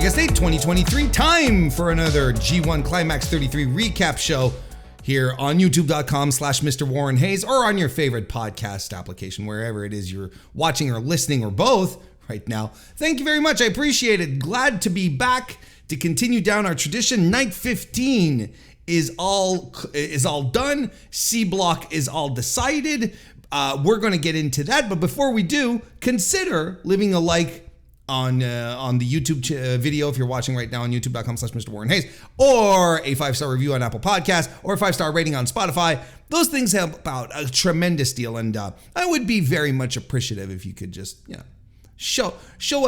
August 8th, 2023. Time for another G1 CLIMAX 33 recap show here on youtube.com/MrWarrenHayes or on your favorite podcast application, wherever it is you're watching or listening or both right now. Thank you very much. I appreciate it. Glad to be back to continue down our tradition. Night 15 is all done. C block is all decided. We're going to get into that, but before we do, consider leaving a like on the YouTube video if you're watching right now on youtube.com/MrWarrenHayes, or a 5-star review on Apple Podcasts, or a 5-star rating on Spotify. Those things help out a tremendous deal, and I would be very much appreciative if you could just show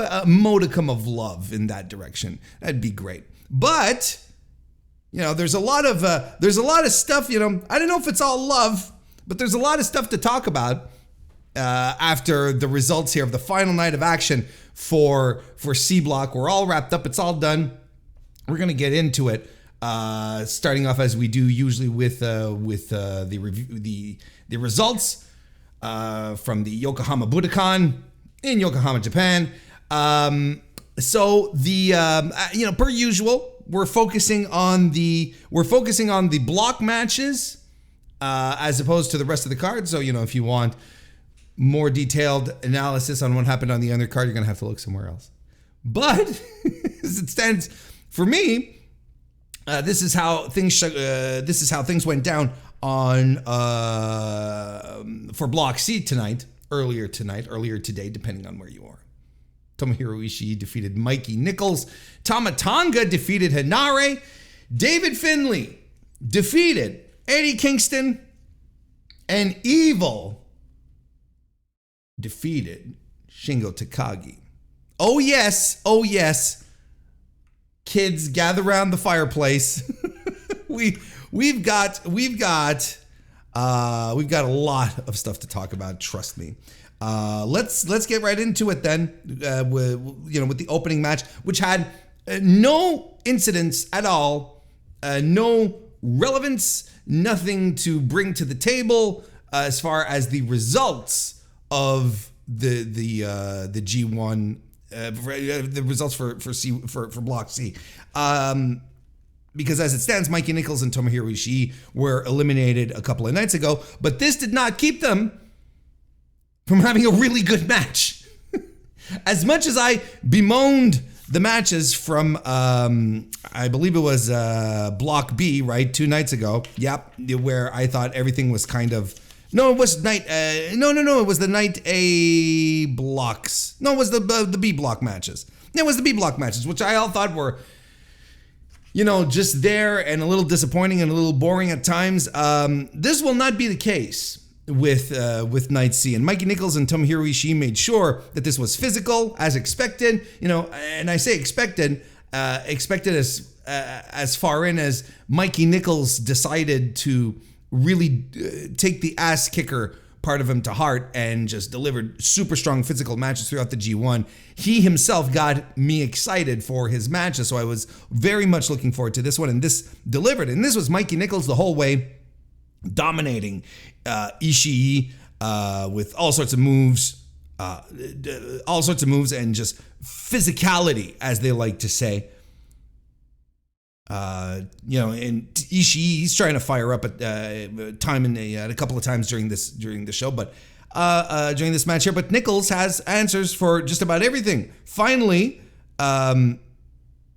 a modicum of love in that direction. That'd be great. But there's a lot of stuff. I don't know if it's all love, but there's a lot of stuff to talk about after the results here of the final night of action for C block. We're all wrapped up. It's all done. We're gonna get into it, starting off as we do usually with the review, the results from the Yokohama Budokan in Yokohama, Japan. So the per usual, we're focusing on the block matches as opposed to the rest of the card. So if you want more detailed analysis on what happened on the undercard, you're gonna have to look somewhere else. But as it stands for me, this is how things went down on for Block C earlier today, depending on where you are. Tomohiro Ishii defeated Mikey. Nicholls. Tama defeated HENARE. David Finlay defeated Eddie Kingston, and Evil defeated Shingo Takagi. Oh yes, kids, gather around the fireplace. we've got a lot of stuff to talk about. Trust me. Let's get right into it then. With the opening match, which had no incidents at all, no relevance, nothing to bring to the table as far as the results of the G1, the results for Block C. Because as it stands, Mikey Nicholls and Tomohiro Ishii were eliminated a couple of nights ago, but this did not keep them from having a really good match. As much as I bemoaned the matches from, I believe it was Block B, right, 2 nights ago. Yep, where I thought everything was kind of... No, it was night... No, it was the night A blocks. No, it was the B block matches. It was the B block matches, which I all thought were, just there and a little disappointing and a little boring at times. This will not be the case with Night C. And Mikey Nicholls and Tomohiro Ishii made sure that this was physical, as expected. And I say expected as far in as Mikey Nicholls decided to really take the ass kicker part of him to heart and just delivered super strong physical matches throughout the G1. He himself got me excited for his matches, so I was very much looking forward to this one, and this delivered. And this was Mikey Nicholls the whole way, dominating Ishii with all sorts of moves and just physicality, as they like to say. And Ishii, he's trying to fire up at a couple of times during the show, but during this match here. But Nicholls has answers for just about everything. Finally,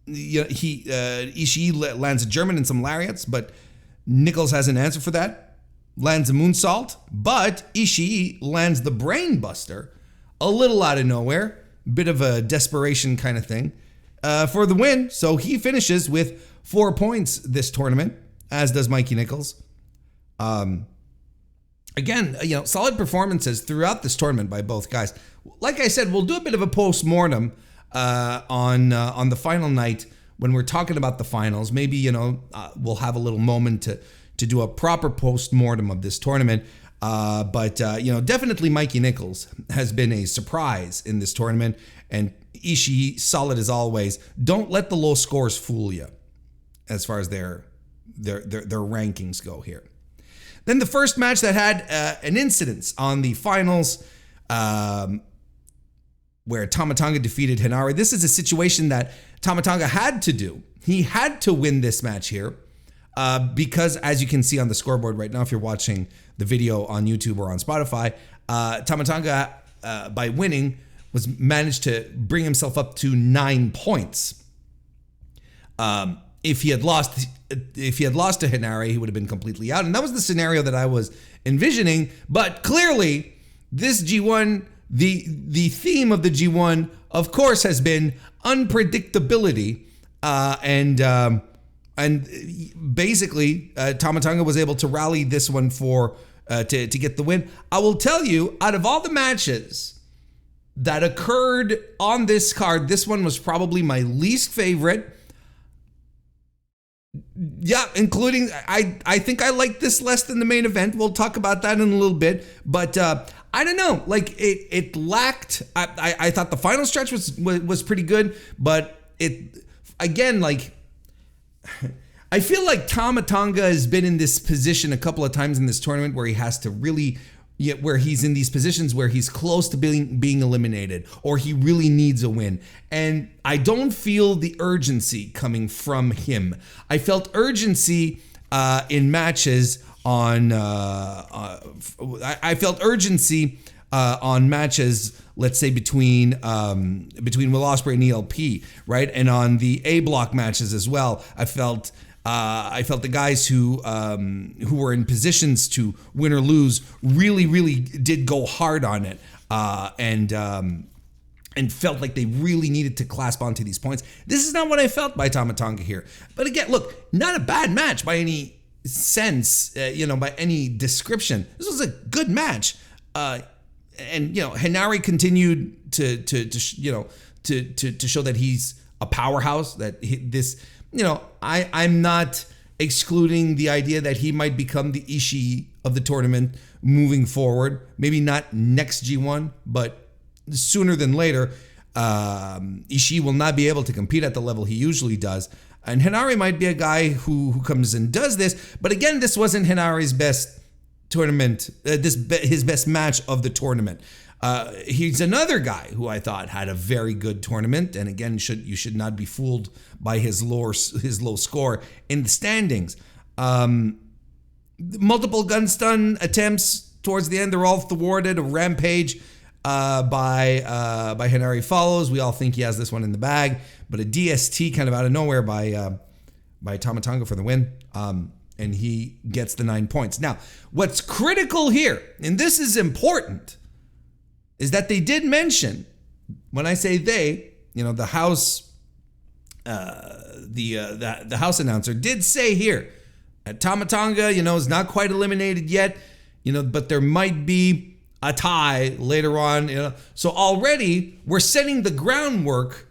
Ishii lands a German and some lariats, but Nicholls has an answer for that. Lands a moonsault, but Ishii lands the brain buster, a little out of nowhere, bit of a desperation kind of thing, for the win. So he finishes with 4 points this tournament, as does Mikey Nicholls. Again, solid performances throughout this tournament by both guys. Like I said, we'll do a bit of a post-mortem on the final night when we're talking about the finals. Maybe, we'll have a little moment to do a proper post-mortem of this tournament. But definitely Mikey Nicholls has been a surprise in this tournament, and Ishii, solid as always. Don't let the low scores fool you as far as their rankings go here. Then the first match that had an incidence on the finals, where Tama Tonga defeated HENARE. This is a situation that Tama Tonga had to do. He had to win this match here because, as you can see on the scoreboard right now, if you're watching the video on YouTube or on Spotify, Tama Tonga, by winning, managed to bring himself up to 9 points. If he had lost to HENARE, he would have been completely out, and that was the scenario that I was envisioning. But clearly, this G1, the theme of the G1, of course, has been unpredictability, and basically, Tama Tonga was able to rally this one to get the win. I will tell you, out of all the matches that occurred on this card, this one was probably my least favorite. Yeah, including, I think I like this less than the main event. We'll talk about that in a little bit. But I don't know, like it lacked, I thought the final stretch was pretty good, but it, again, like, I feel like Tama Tonga has been in this position a couple of times in this tournament where he has to really, where he's in these positions where he's close to being eliminated, or he really needs a win. And I don't feel the urgency coming from him. I felt urgency in matches on, I felt urgency on matches, let's say between Will Ospreay and ELP, right? And on the A block matches as well, I felt the guys who were in positions to win or lose really did go hard on it, and felt like they really needed to clasp onto these points. This is not what I felt by Tama Tonga here. But again, look, not a bad match by any sense, by any description. This was a good match, and HENARE continued to show that he's a powerhouse. That I'm not excluding the idea that he might become the Ishii of the tournament moving forward. Maybe not next G1, but sooner than later. Ishii will not be able to compete at the level he usually does. And HENARE might be a guy who comes and does this. But again, this wasn't HENARE's best tournament, his best match of the tournament. He's another guy who I thought had a very good tournament, and again, you should not be fooled by his low score in the standings. Multiple gun stun attempts towards the end, they're all thwarted. A rampage by HENARE follows. We all think he has this one in the bag, but a DST kind of out of nowhere by Tama Tonga for the win. And he gets the 9 points. Now, what's critical here, and this is important, is that they did mention, when I say they, the house, the house announcer did say here, Tama Tonga, is not quite eliminated yet, but there might be a tie later on, So already we're setting the groundwork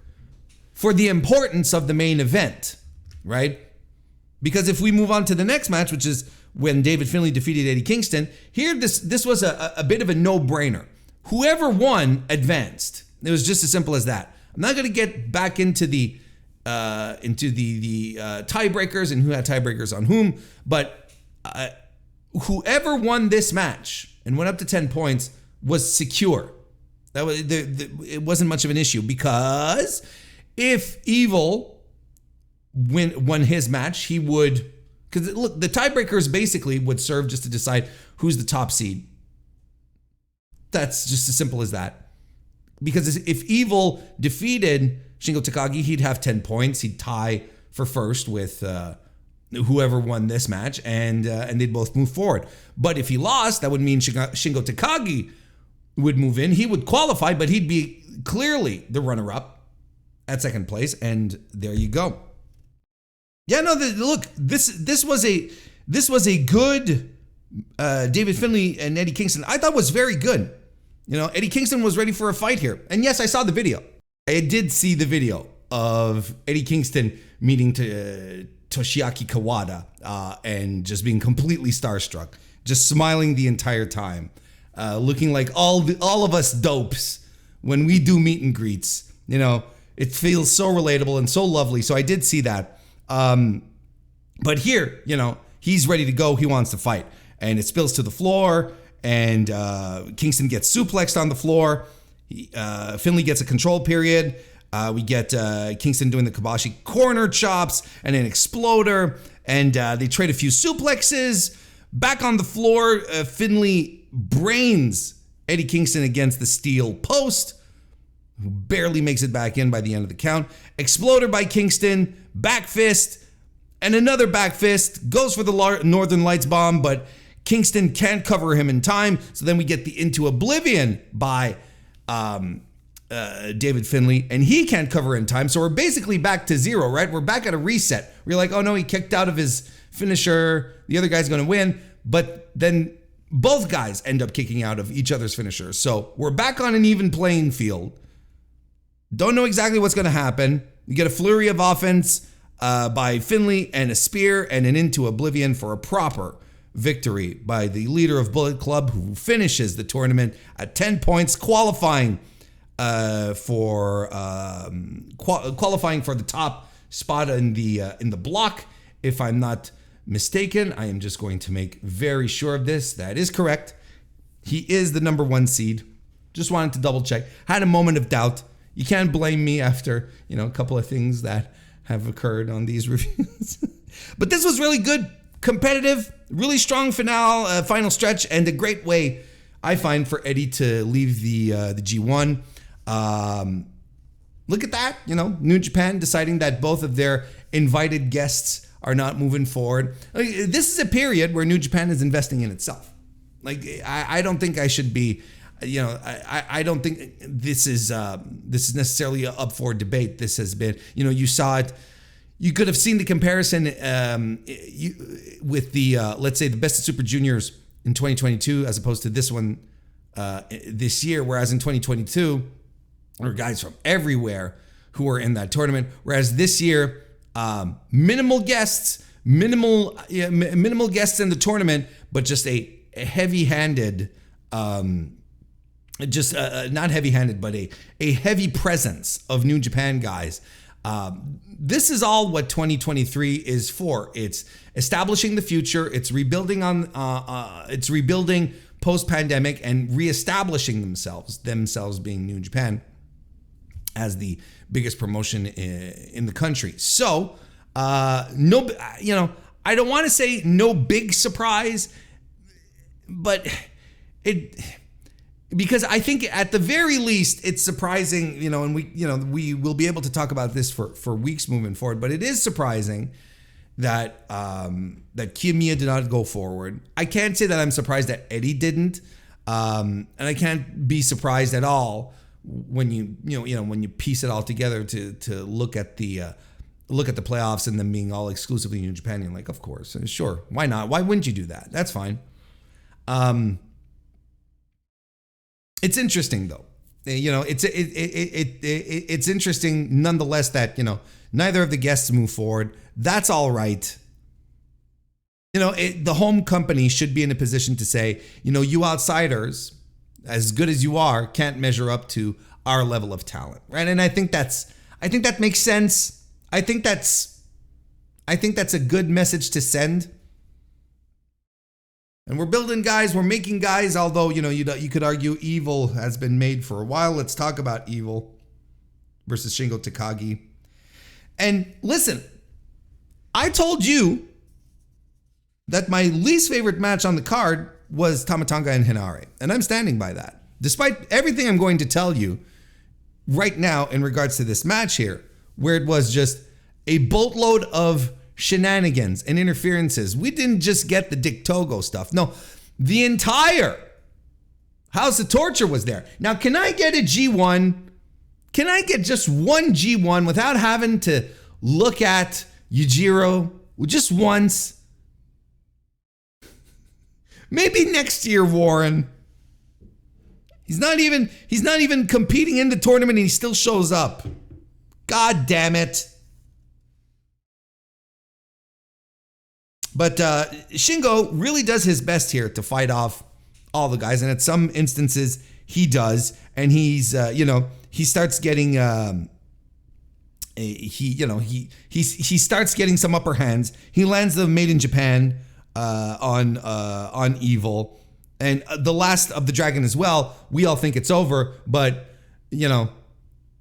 for the importance of the main event, right? Because if we move on to the next match, which is when David Finlay defeated Eddie Kingston, here this was a bit of a no-brainer. Whoever won advanced. It was just as simple as that. I'm not going to get back into the tiebreakers and who had tiebreakers on whom, but whoever won this match and went up to 10 points was secure. That was it wasn't much of an issue, because if Evil won his match, he would, because look, the tiebreakers basically would serve just to decide who's the top seed. That's just as simple as that. Because if Evil defeated Shingo Takagi, he'd have 10 points. He'd tie for first with whoever won this match, and they'd both move forward. But if he lost, that would mean Shingo Takagi would move in. He would qualify, but he'd be clearly the runner-up at second place, and there you go. Yeah, no, look, this was a good David Finlay and Eddie Kingston. I thought was very good. Eddie Kingston was ready for a fight here. And yes, I saw the video. I did see the video of Eddie Kingston meeting Toshiaki Kawada and just being completely starstruck, just smiling the entire time, looking like all of us dopes when we do meet and greets. It feels so relatable and so lovely. So I did see that. But here, he's ready to go. He wants to fight, and it spills to the floor, and Kingston gets suplexed on the floor. Finlay gets a control period. We get Kingston doing the Kobashi corner chops and an exploder, and they trade a few suplexes. Back on the floor, Finlay brains Eddie Kingston against the steel post, who barely makes it back in by the end of the count. Exploder by Kingston, back fist, and another back fist, goes for the Northern Lights bomb, but Kingston can't cover him in time, so then we get the Into Oblivion by David Finlay, and he can't cover in time, so we're basically back to zero, right? We're back at a reset. We're like, oh no, he kicked out of his finisher, the other guy's gonna win, but then both guys end up kicking out of each other's finishers. So we're back on an even playing field. Don't know exactly what's gonna happen. You get a flurry of offense by Finlay and a spear and an Into Oblivion for a proper victory by the leader of Bullet Club, who finishes the tournament at 10 points, qualifying for the top spot in the block. If I'm not mistaken, I am just going to make very sure of this. That is correct. He is the number 1 seed. Just wanted to double check. Had a moment of doubt. You can't blame me after, a couple of things that have occurred on these reviews. But this was really good, competitive, really strong final stretch, and a great way, I find, for Eddie to leave the G1. Look at that, New Japan deciding that both of their invited guests are not moving forward. This is a period where New Japan is investing in itself. I don't think I should be, I don't think this is necessarily up for debate. This has been, you saw it. You could have seen the comparison with the, let's say, the Best of Super Juniors in 2022 as opposed to this one this year. Whereas in 2022, there were guys from everywhere who were in that tournament. Whereas this year, minimal guests in the tournament, but just a heavy-handed, not heavy-handed, but a heavy presence of New Japan guys. This is all what 2023 is for. It's establishing the future. It's rebuilding post-pandemic and reestablishing themselves being New Japan as the biggest promotion in the country. So, I don't want to say no big surprise, but because I think at the very least it's surprising, and we will be able to talk about this for weeks moving forward, but it is surprising that Kiyomiya did not go forward. I can't say that I'm surprised that Eddie didn't, and I can't be surprised at all when you piece it all together to look at the playoffs and them being all exclusively New Japan. You're like, of course, sure, why not? Why wouldn't you do that? That's fine. It's interesting though. It's interesting nonetheless that neither of the guests move forward. That's all right. The home company should be in a position to say, you outsiders, as good as you are, can't measure up to our level of talent, right? And I think that makes sense. I think that's a good message to send. And we're building guys, we're making guys, although, you could argue Evil has been made for a while. Let's talk about Evil versus Shingo Takagi. And listen, I told you that my least favorite match on the card was Tonga and HENARE. And I'm standing by that. Despite everything I'm going to tell you right now in regards to this match here, where it was just a boatload of shenanigans and interferences. We didn't just get the Dick Togo stuff. No, the entire House of Torture was there. Now, can I get a G1? Can I get just one G1 without having to look at Yujiro just once? Maybe next year, Warren. He's not even competing in the tournament and he still shows up. God damn it. But Shingo really does his best here to fight off all the guys, and at some instances he does, and he's he starts getting he starts getting some upper hands. He lands the Made in Japan on Evil, and the last of the Dragon as well. We all think it's over, but you know,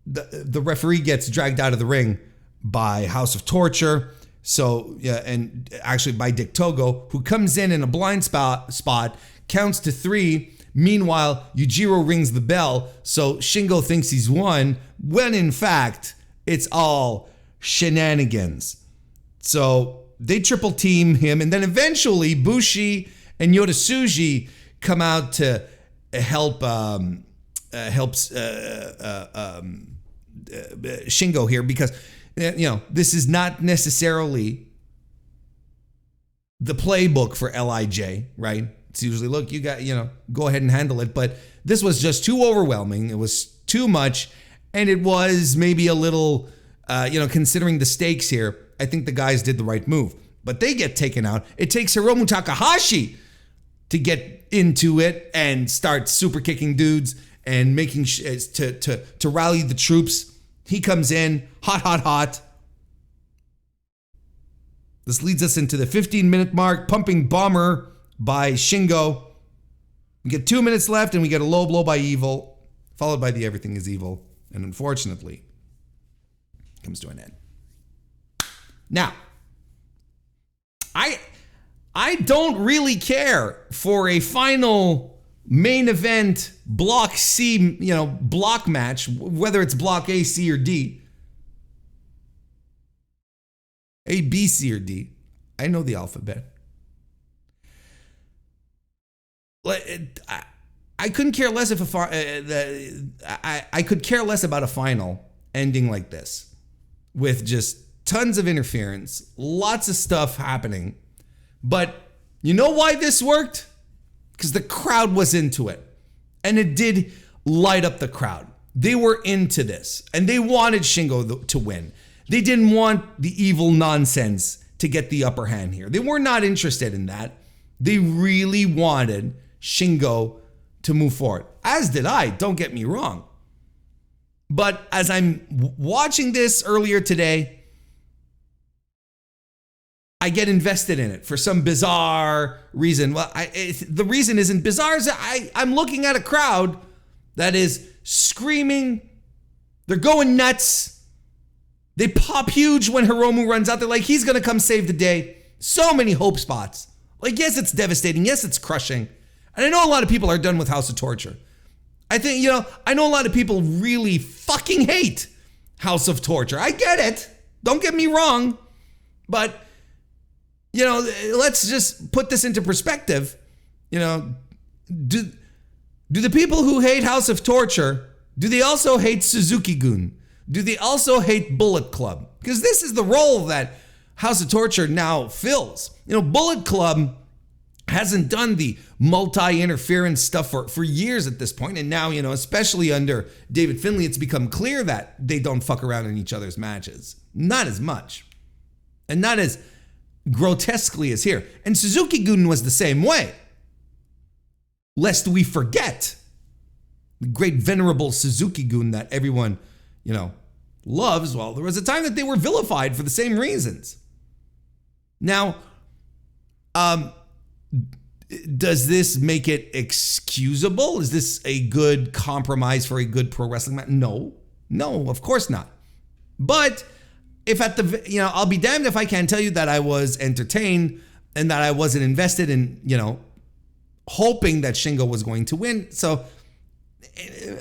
the referee gets dragged out of the ring by House of Torture. So, yeah, and actually by Dick Togo, who comes in a blind spot, counts to 3. Meanwhile, Yujiro rings the bell. So Shingo thinks he's won, when in fact, it's all shenanigans. So they triple team him. And then eventually Bushi and Yodatsuji come out to help Shingo here, because you know, this is not necessarily the playbook for LIJ, right? It's usually, look, you got, you know, go ahead and handle it. But this was just too overwhelming. It was too much. And it was maybe a little, you know, considering the stakes here, I think the guys did the right move. But they get taken out. It takes Hiromu Takahashi to get into it and start super kicking dudes and making to rally the troops. He comes in hot. This leads us into the 15-minute mark. Pumping bomber by Shingo. We get 2 minutes left, and we get a low blow by Evil, followed by the Everything is Evil, and unfortunately, it comes to an end. Now, I don't really care for a final main event block C, you know, block match, whether it's block A, C, or D. A, B, C, or D. I know the alphabet. I couldn't care less if I could care less about a final ending like this, with just tons of interference, lots of stuff happening. But you know why this worked? Because the crowd was into it. And it did light up the crowd. They were into this. And they wanted Shingo to win. They didn't want the evil nonsense to get the upper hand here. They were not interested in that. They really wanted Shingo to move forward. As did I, don't get me wrong. But as I'm watching this earlier today, I get invested in it for some bizarre reason. Well, the reason isn't bizarre. I'm looking at a crowd that is screaming. They're going nuts. They pop huge when Hiromu runs out. They're like, he's going to come save the day. So many hope spots. Like, yes, it's devastating. Yes, it's crushing. And I know a lot of people are done with House of Torture. I think, you know, I know a lot of people really fucking hate House of Torture. I get it. Don't get me wrong. But, you know, let's just put this into perspective. You know, do the people who hate House of Torture, do they also hate Suzuki-gun? Do they also hate Bullet Club? Because this is the role that House of Torture now fills. You know, Bullet Club hasn't done the multi-interference stuff for years at this point. And now, you know, especially under David Finlay, it's become clear that they don't fuck around in each other's matches. Not as much. And not as grotesquely as here. And Suzuki-gun was the same way. Lest we forget the great venerable Suzuki-gun that everyone, you know, loves. Well, there was a time that they were vilified for the same reasons. Now, does this make it excusable? Is this a good compromise for a good pro wrestling match? No, of course not. But if at the, you know, I'll be damned if I can't tell you that I was entertained and that I wasn't invested in, you know, hoping that Shingo was going to win. So,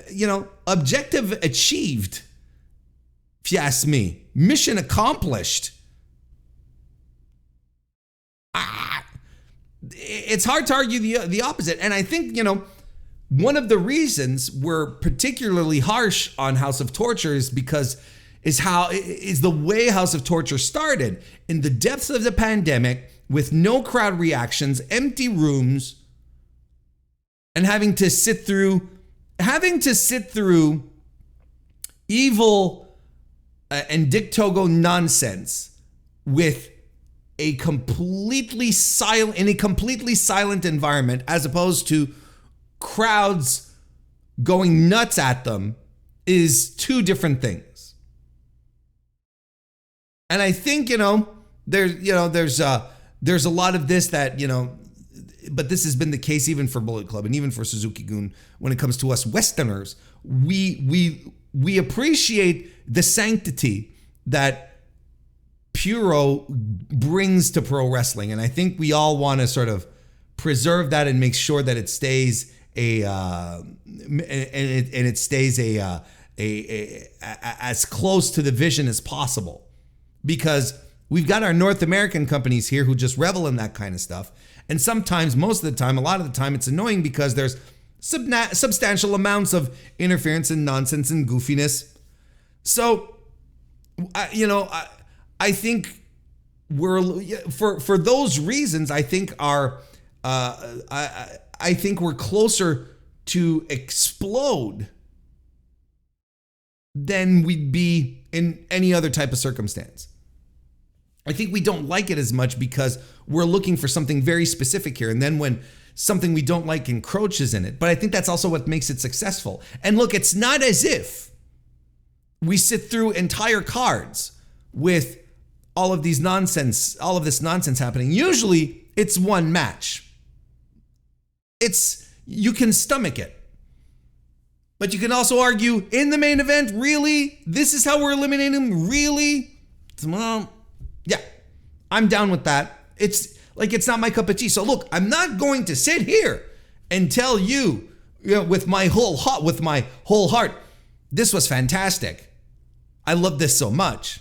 you know, objective achieved, if you ask me. Mission accomplished. It's hard to argue the opposite. And I think, you know, one of the reasons we're particularly harsh on House of Torture is because is the way House of Torture started. In the depths of the pandemic, with no crowd reactions, empty rooms, and having to sit through evil and Dick Togo nonsense with a completely silent environment, as opposed to crowds going nuts at them, is two different things. And I think, you know, there's a lot of this that, you know, but this has been the case even for Bullet Club and even for Suzuki-gun when it comes to us Westerners. We appreciate the sanctity that Puro brings to pro wrestling, and I think we all want to sort of preserve that and make sure that it stays as close to the vision as possible, because we've got our North American companies here who just revel in that kind of stuff. And sometimes, most of the time, a lot of the time, it's annoying because there's substantial amounts of interference and nonsense and goofiness. So, I think for those reasons, I think I think we're closer to explode than we'd be in any other type of circumstance. I think we don't like it as much because we're looking for something very specific here. And then when something we don't like encroaches in it, but I think that's also what makes it successful. And look, it's not as if we sit through entire cards with all of this nonsense happening. Usually it's one match. You can stomach it. But you can also argue, in the main event, really? This is how we're eliminating him? Really? Well, yeah, I'm down with that. It's not my cup of tea. So look, I'm not going to sit here and tell you, with my whole heart, this was fantastic. I love this so much.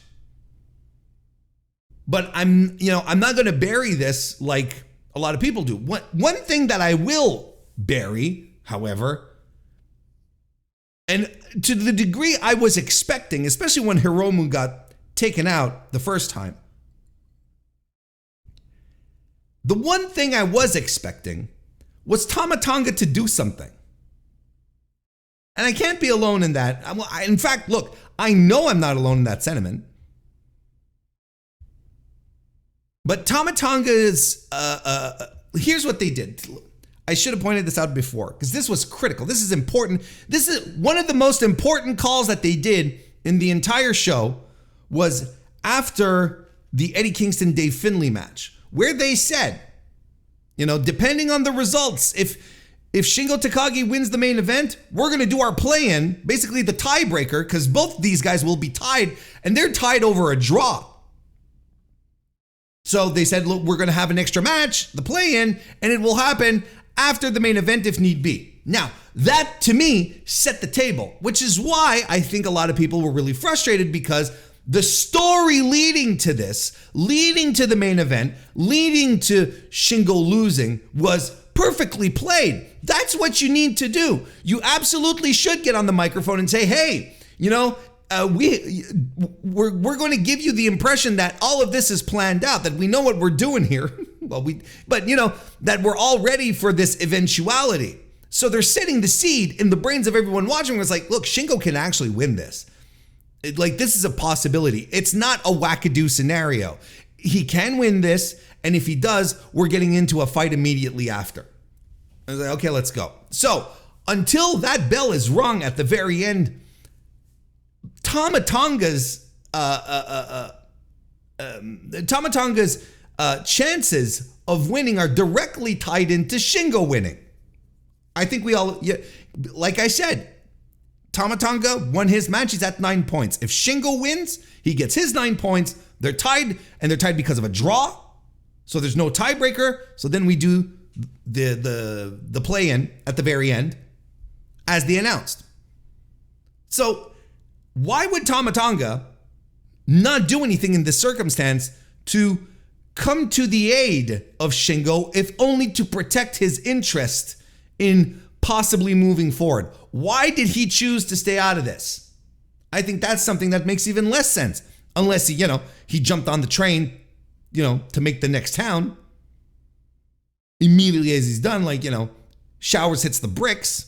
But I'm not going to bury this like a lot of people do. One thing that I will bury, however, and to the degree I was expecting, especially when Hiromu got taken out the first time, the one thing I was expecting was Tonga to do something. And I can't be alone in that. In fact, look, I know I'm not alone in that sentiment. But Tonga's, here's what they did. I should have pointed this out before, because this was critical. This is important. This is one of the most important calls that they did in the entire show, was after the Eddie Kingston Dave Finlay match, where they said, depending on the results, if Shingo Takagi wins the main event, we're going to do our play-in, basically the tiebreaker, because both these guys will be tied, and they're tied over a draw. So they said, look, we're going to have an extra match, the play-in, and it will happen after the main event if need be. Now, that to me set the table, which is why I think a lot of people were really frustrated, because the story leading to this, leading to the main event, leading to Shingo losing, was perfectly played. That's what you need to do. You absolutely should get on the microphone and say, hey, we're going to give you the impression that all of this is planned out, that we know what we're doing here. That we're all ready for this eventuality. So they're setting the seed in the brains of everyone watching. It's like, look, Shingo can actually win this. This is a possibility. It's not a wackadoo scenario. He can win this, and if he does, we're getting into a fight immediately after. I was like, okay, let's go. So until that bell is rung at the very end, Tonga's chances of winning are directly tied into Shingo winning. I think like I said, Tonga won his match. He's at 9 points. If Shingo wins, he gets his 9 points. They're tied, and they're tied because of a draw. So there's no tiebreaker. So then we do the play-in at the very end as they announced. So why would Tonga not do anything in this circumstance to come to the aid of Shingo, if only to protect his interest in possibly moving forward? Why did he choose to stay out of this? I think that's something that makes even less sense, unless he jumped on the train, to make the next town. Immediately as he's done, showers hits the bricks.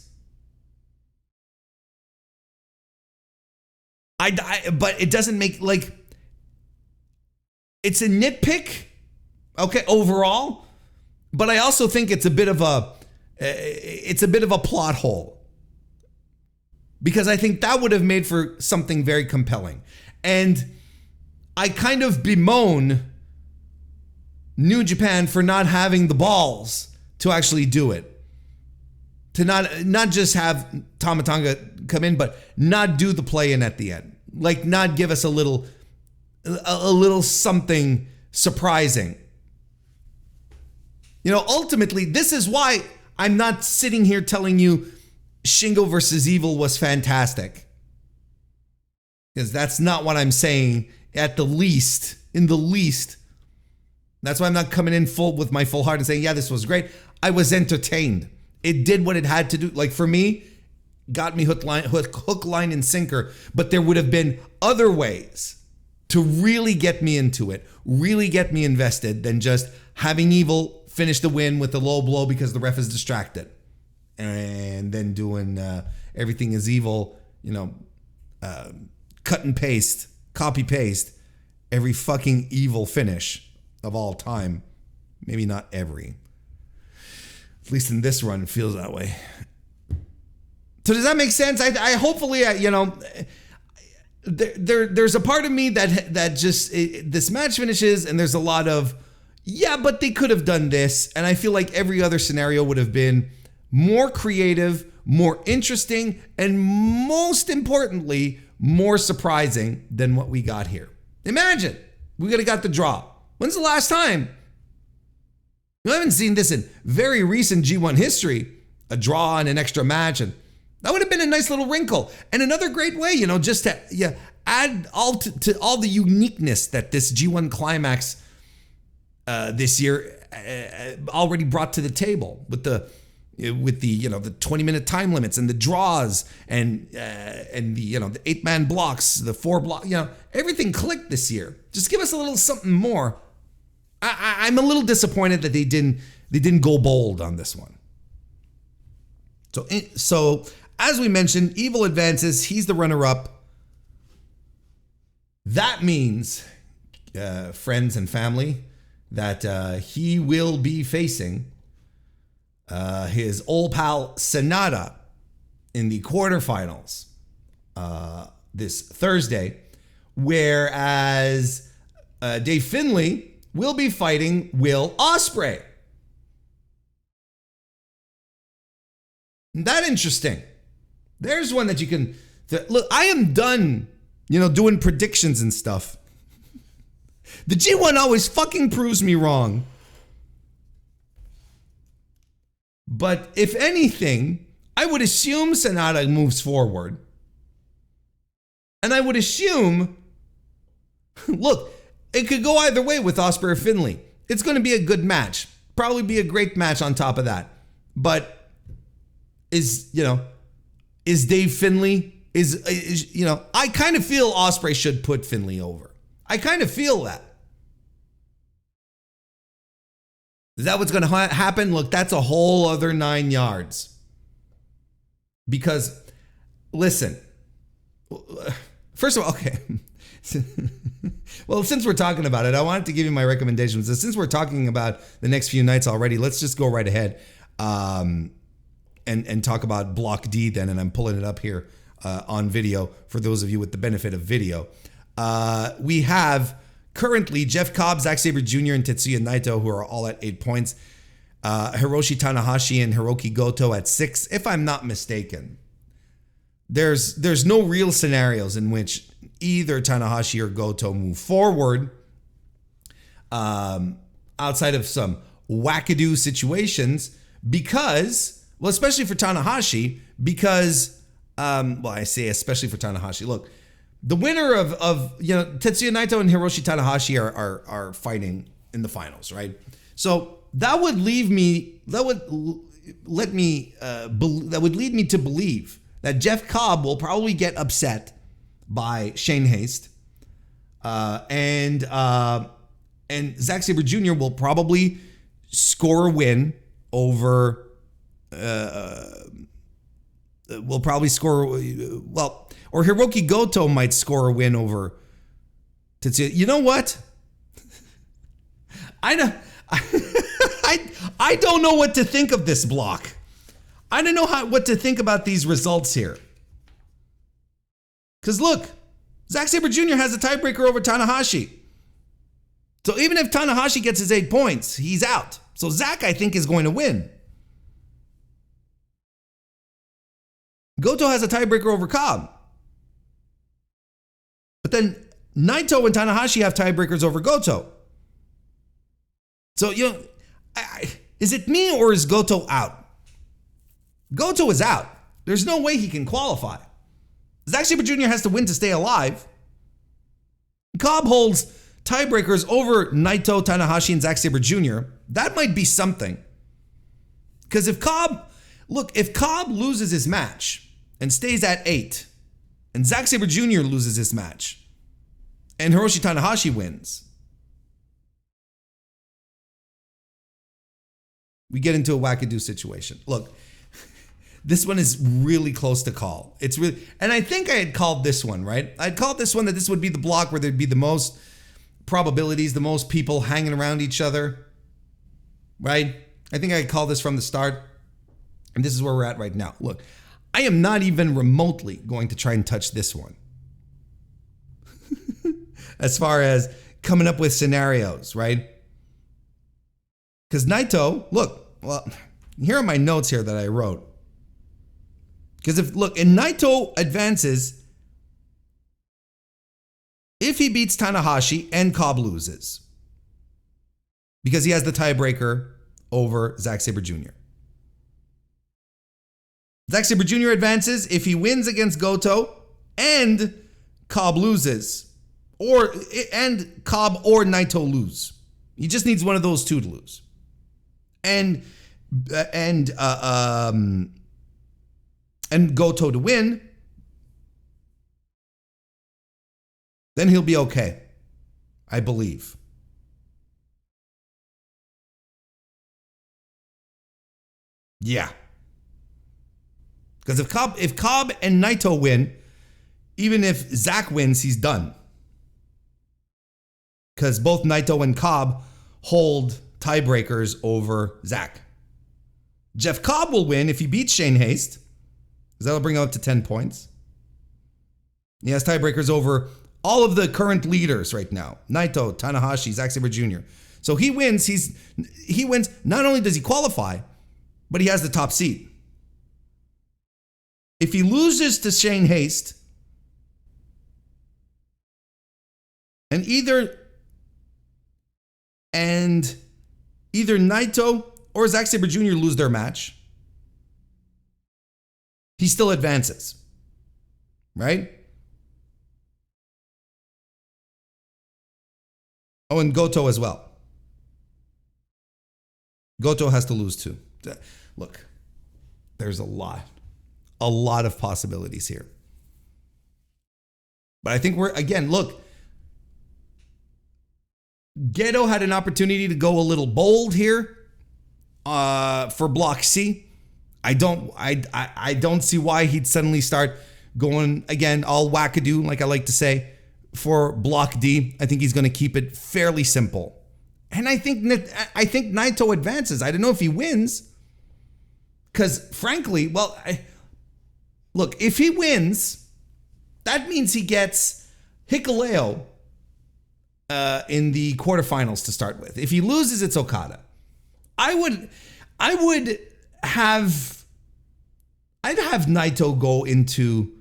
But it doesn't make, it's a nitpick, okay, overall, but I also think it's a bit of a plot hole, because I think that would have made for something very compelling. And I kind of bemoan New Japan for not having the balls to actually do it. To not just have Tama Tonga come in, but not do the play-in at the end. Like, not give us a little something surprising. You know, ultimately, this is why I'm not sitting here telling you Shingo versus Evil was fantastic. Because that's not what I'm saying in the least. That's why I'm not coming in full with my full heart and saying, yeah, this was great. I was entertained. It did what it had to do. Like, for me, got me hook, line, and sinker. But there would have been other ways to really get me into it, really get me invested than just having Evil finish the win with a low blow because the ref is distracted. And then doing everything is Evil, you know, cut and paste, copy paste, every fucking Evil finish of all time. Maybe not every. At least in this run, it feels that way. So does that make sense? I hopefully, you know, there's a part of me that just this match finishes and there's a lot of, yeah, but they could have done this. And I feel like every other scenario would have been more creative, more interesting, and most importantly, more surprising than what we got here. Imagine we could have got the draw. When's the last time? We haven't seen this in very recent G1 history, a draw and an extra match, and that would have been a nice little wrinkle and another great way, you know, just to add all to all the uniqueness that this G1 Climax this year already brought to the table with the you know, the 20-minute time limits and the draws and the, you know, the 8-man blocks, the 4 block, you know, everything clicked this year. Just give us a little something more. I'm a little disappointed that they didn't go bold on this one. So as we mentioned, Evil advances. He's the runner-up. That means, friends and family, that he will be facing his old pal Sanada in the quarterfinals this Thursday, whereas Dave Finlay will be fighting Will Ospreay. That interesting. There's one that you can look. I am done, you know, doing predictions and stuff. The G1 always fucking proves me wrong. But if anything, I would assume Sanada moves forward. And I would assume, look, it could go either way with Ospreay or Finlay. It's going to be a good match. Probably be a great match on top of that. But is Dave Finlay, you know, I kind of feel Ospreay should put Finlay over. I kind of feel that. Is that what's going to happen? Look, that's a whole other 9 yards. Because, listen, first of all, okay. Well, since we're talking about it, I wanted to give you my recommendations. Since we're talking about the next few nights already, let's just go right ahead and talk about Block D then. And I'm pulling it up here on video for those of you with the benefit of video. We have currently Jeff Cobb, Zack Sabre Jr., and Tetsuya Naito, who are all at 8 points. Hiroshi Tanahashi and Hiroki Goto at 6, if I'm not mistaken. There's no real scenarios in which either Tanahashi or Goto move forward outside of some wackadoo situations because, well, especially for Tanahashi, because, well, I say especially for Tanahashi. Look, the winner of you know, Tetsuya Naito and Hiroshi Tanahashi are fighting in the finals, right? So that would lead me to believe that Jeff Cobb will probably get upset by Shane Haste, and Zack Sabre Jr. will probably score a win over. Will probably score well, or Hiroki Goto might score a win over Tetsuya. You know what? I don't know what to think of this block. I don't know what to think about these results here. Because look, Zack Sabre Jr. has a tiebreaker over Tanahashi. So even if Tanahashi gets his 8 points, he's out. So Zack, I think, is going to win. Goto has a tiebreaker over Cobb. But then Naito and Tanahashi have tiebreakers over Goto. So, is it me or is Goto out? Goto is out. There's no way he can qualify. Zack Sabre Jr. has to win to stay alive. Cobb holds tiebreakers over Naito, Tanahashi, and Zack Sabre Jr. That might be something. Because if Cobb loses his match and stays at 8, and Zack Sabre Jr. loses his match, and Hiroshi Tanahashi wins, we get into a wackadoo situation. Look, this one is really close to call. It's really, and I think I had called this one, right? I'd called this one that this would be the block where there'd be the most probabilities, the most people hanging around each other, right? I think I had called this from the start, and this is where we're at right now. Look, I am not even remotely going to try and touch this one. As far as coming up with scenarios, right? Because Naito, here are my notes here that I wrote. Because and Naito advances if he beats Tanahashi and Cobb loses. Because he has the tiebreaker over Zack Sabre Jr. Zack Sabre Jr. advances if he wins against Goto and Cobb loses. And Cobb or Naito lose. He just needs one of those two to lose. And Goto to win, then he'll be okay, I believe. Yeah. Because if Cobb and Naito win, even if Zack wins, he's done. Because both Naito and Cobb hold tiebreakers over Zack. Jeff Cobb will win if he beats Shane Haste, because that'll bring him up to 10 points. He has tiebreakers over all of the current leaders right now. Naito, Tanahashi, Zack Sabre Jr. So he wins. He wins. Not only does he qualify, but he has the top seed. If he loses to Shane Haste, and either Naito or Zack Sabre Jr. lose their match, he still advances, right? Oh, and Goto as well. Goto has to lose too. Look, there's a lot of possibilities here. But I think Gedo had an opportunity to go a little bold here for Block C. I don't see why he'd suddenly start going again all wackadoo, like I like to say, for Block D. I think he's going to keep it fairly simple, and I think Naito advances. I don't know if he wins, because frankly, if he wins, that means he gets Hikuleo in the quarterfinals to start with. If he loses, it's Okada. I'd have Naito go into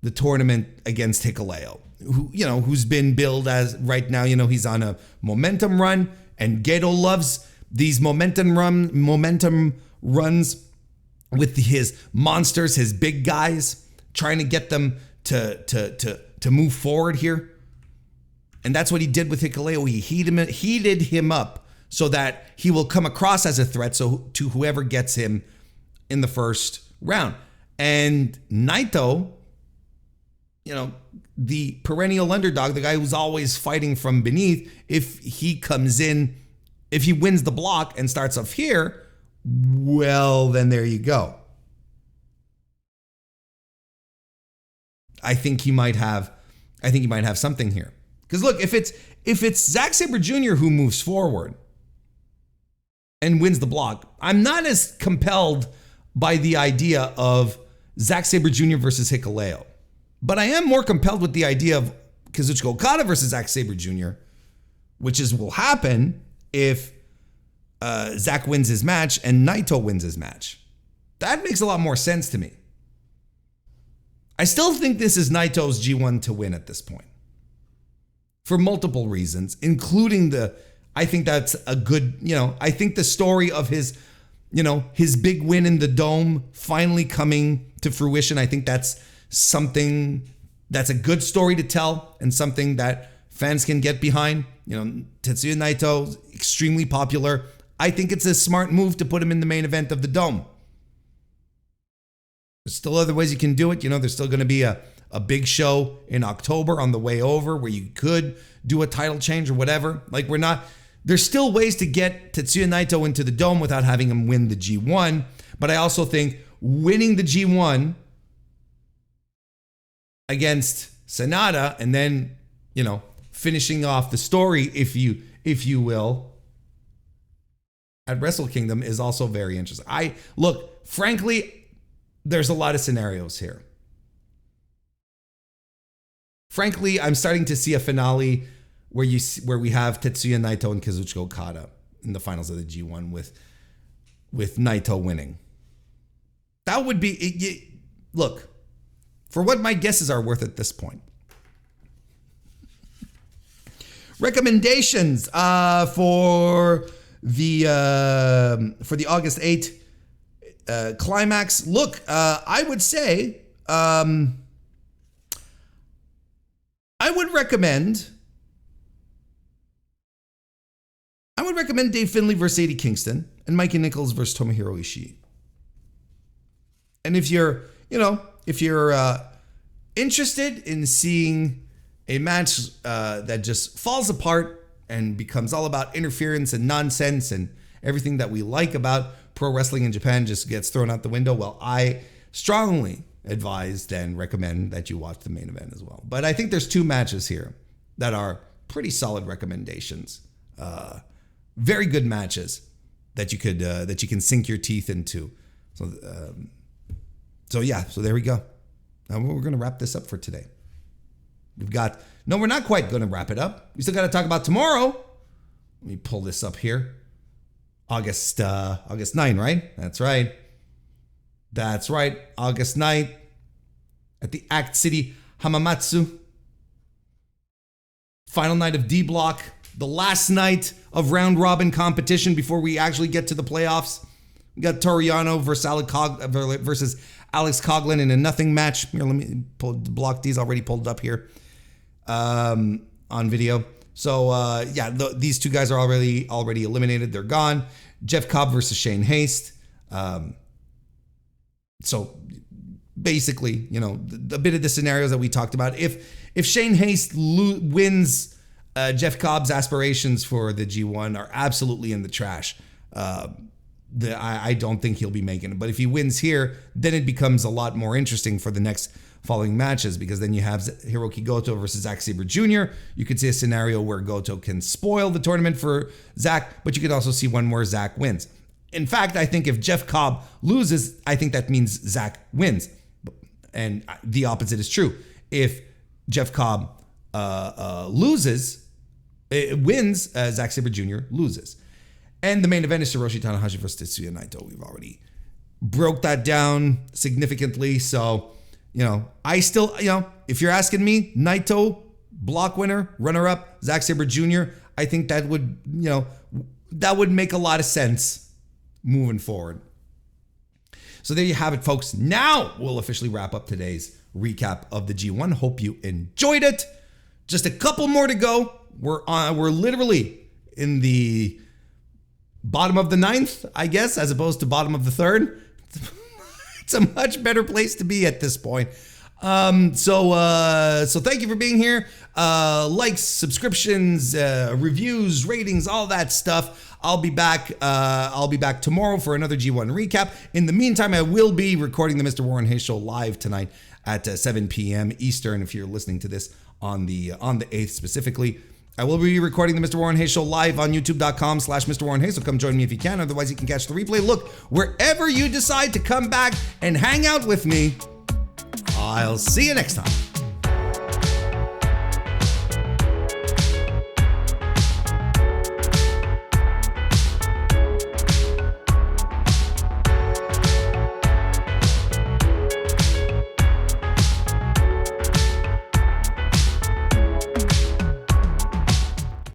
the tournament against Hikuleo, who's been billed as right now, he's on a momentum run, and Gedo loves these momentum runs with his monsters, his big guys, trying to get them to move forward here. And that's what he did with Hikuleo. He heated him up so that he will come across as a threat to whoever gets him in the first round. And Naito, the perennial underdog, the guy who's always fighting from beneath, if he wins the block and starts off here, well, then there you go. I think he might have something here. Because look, if it's Zack Sabre Jr. who moves forward and wins the block, I'm not as compelled by the idea of Zack Sabre Jr. versus' but I am more compelled with the idea of Kazuchika Okada versus Zack Sabre Jr., which will happen if Zack wins his match and Naito wins his match. That makes a lot more sense to me. I still think this is Naito's G1 to win at this point, for multiple reasons, including I think that's a good, I think the story of his big win in the Dome finally coming to fruition. I think that's something that's a good story to tell and something that fans can get behind. Tetsuya Naito, extremely popular. I think it's a smart move to put him in the main event of the Dome. There's still other ways you can do it. There's still going to be a big show in October on the way over where you could do a title change or whatever. There's still ways to get Tetsuya Naito into the Dome without having him win the G1. But I also think winning the G1 against Sanada and then, finishing off the story, if you will, at Wrestle Kingdom is also very interesting. Frankly, there's a lot of scenarios here. Frankly, I'm starting to see a finale where we have Tetsuya Naito and Kazuchika Okada in the finals of the G1 with Naito winning. That would be look, for what my guesses are worth at this point. Recommendations for the August 8th climax. Look, I would say I would recommend Dave Finlay versus Eddie Kingston and Mikey Nicholls versus Tomohiro Ishii. And if you're interested in seeing a match that just falls apart and becomes all about interference and nonsense and everything that we like about pro wrestling in Japan just gets thrown out the window, well, I strongly advise and recommend that you watch the main event as well. But I think there's two matches here that are pretty solid recommendations. Very good matches that you can sink your teeth into. So there we go. Now we're going to wrap this up for today. We're not quite going to wrap it up. We still got to talk about tomorrow. Let me pull this up here. August 9, right? That's right. August 9th at the Act City Hamamatsu. Final night of D Block. The last night of round robin competition before we actually get to the playoffs. We got Toriano versus Alex Coughlin in a nothing match. Here, let me block these already pulled up here on video. So these two guys are already eliminated. They're gone. Jeff Cobb versus Shane Haste. So basically, a bit of the scenarios that we talked about. If Shane Haste wins, Jeff Cobb's aspirations for the G1 are absolutely in the trash. I don't think he'll be making it. But if he wins here, then it becomes a lot more interesting for the next following matches, because then you have Hiroki Goto versus Zack Sabre Jr. You could see a scenario where Goto can spoil the tournament for Zack, but you could also see one where Zack wins. In fact, I think if Jeff Cobb loses, I think that means Zack wins. And the opposite is true. If Jeff Cobb wins, Zack Sabre Jr. loses. And the main event is Hiroshi Tanahashi versus Tetsuya Naito. We've already broke that down significantly. So, I still, if you're asking me, Naito, block winner, runner-up, Zack Sabre Jr., I think that would make a lot of sense moving forward. So there you have it, folks. Now we'll officially wrap up today's recap of the G1. Hope you enjoyed it. Just a couple more to go. We're literally in the bottom of the 9th, I guess, as opposed to bottom of the 3rd. It's a much better place to be at this point. So thank you for being here. Likes, subscriptions, reviews, ratings, all that stuff. I'll be back tomorrow for another G1 recap. In the meantime, I will be recording the Mr. Warren Hayes Show live tonight at 7 p.m. Eastern. If you're listening to this on the 8th specifically, I will be recording the Mr. Warren Hayes Show live on youtube.com/Mr. Warren Hayes. So come join me if you can. Otherwise, you can catch the replay. Look, wherever you decide to come back and hang out with me, I'll see you next time.